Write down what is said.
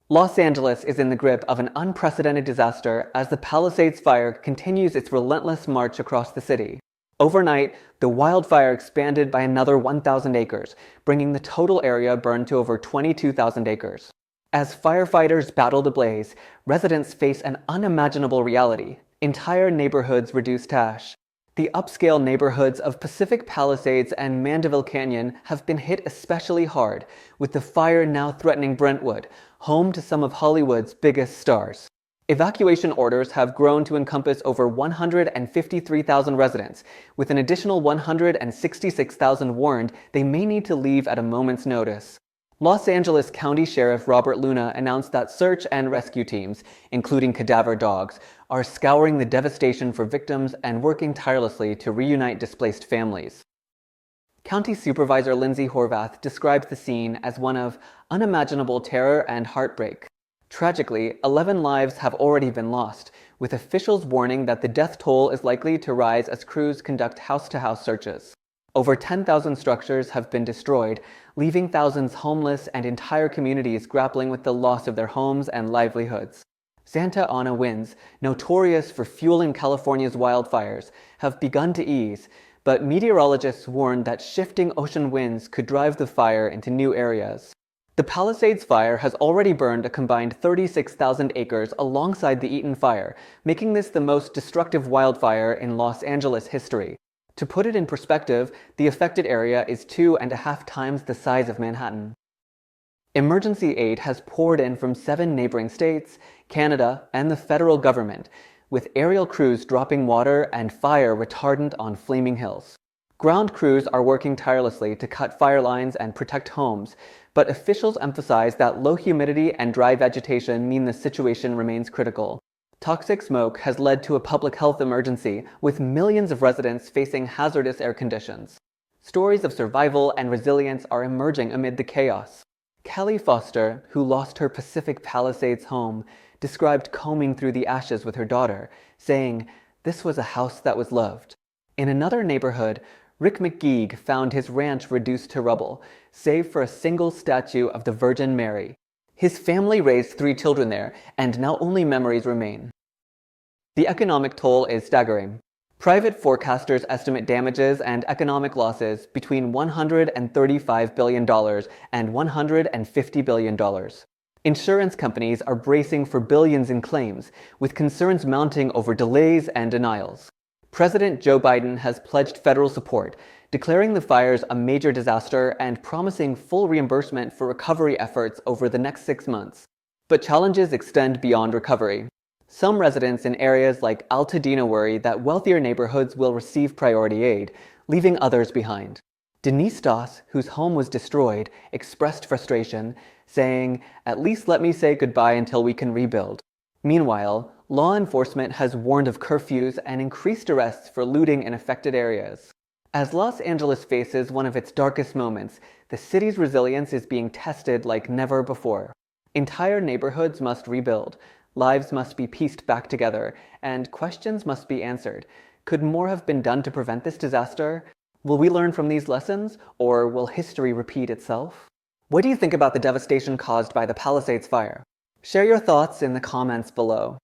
Los Angeles is in the grip of an unprecedented disaster as the Palisades fire continues its relentless march across the city. Overnight, the wildfire expanded by another 1,000 acres, bringing the total area burned to over 22,000 acres. As firefighters battle the blaze, residents face an unimaginable reality: entire neighborhoods reduced to ash. The upscale neighborhoods of Pacific Palisades and Mandeville Canyon have been hit especially hard, with the fire now threatening Brentwood, home to some of Hollywood's biggest stars. Evacuation orders have grown to encompass over 153,000 residents, with an additional 166,000 warned they may need to leave at a moment's notice. Los Angeles County Sheriff Robert Luna announced that search and rescue teams, including cadaver dogs, are scouring the devastation for victims and working tirelessly to reunite displaced families. County Supervisor Lindsay Horvath described the scene as one of unimaginable terror and heartbreak. Tragically, 11 lives have already been lost, with officials warning that the death toll is likely to rise as crews conduct house-to-house searches. Over 10,000 structures have been destroyed, leaving thousands homeless and entire communities grappling with the loss of their homes and livelihoods. Santa Ana winds, notorious for fueling California's wildfires, have begun to ease, but meteorologists warn that shifting ocean winds could drive the fire into new areas. The Palisades fire has already burned a combined 36,000 acres alongside the Eaton fire, making this the most destructive wildfire in Los Angeles history. To put it in perspective, the affected area is 2.5 times the size of Manhattan. Emergency aid has poured in from 7 neighboring states, Canada, and the federal government, with aerial crews dropping water and fire retardant on flaming hills. Ground crews are working tirelessly to cut fire lines and protect homes, but officials emphasize that low humidity and dry vegetation mean the situation remains critical. Toxic smoke has led to a public health emergency, with millions of residents facing hazardous air conditions. Stories of survival and resilience are emerging amid the chaos. Kelly Foster, who lost her Pacific Palisades home, described combing through the ashes with her daughter, saying, "This was a house that was loved." In another neighborhood, Rick McGeeg found his ranch reduced to rubble, save for a single statue of the Virgin Mary. His family raised 3 children there, and now only memories remain. The economic toll is staggering. Private forecasters estimate damages and economic losses between $135 billion and $150 billion. Insurance companies are bracing for billions in claims, with concerns mounting over delays and denials. President Joe Biden has pledged federal support, declaring the fires a major disaster and promising full reimbursement for recovery efforts over the next 6 months. But challenges extend beyond recovery. Some residents in areas like Altadena worry that wealthier neighborhoods will receive priority aid, leaving others behind. Denise Doss, whose home was destroyed, expressed frustration, saying, "At least let me say goodbye until we can rebuild." Meanwhile, law enforcement has warned of curfews and increased arrests for looting in affected areas. As Los Angeles faces one of its darkest moments, the city's resilience is being tested like never before. Entire neighborhoods must rebuild, lives must be pieced back together, and questions must be answered. Could more have been done to prevent this disaster? Will we learn from these lessons, or will history repeat itself? What do you think about the devastation caused by the Palisades fire? Share your thoughts in the comments below.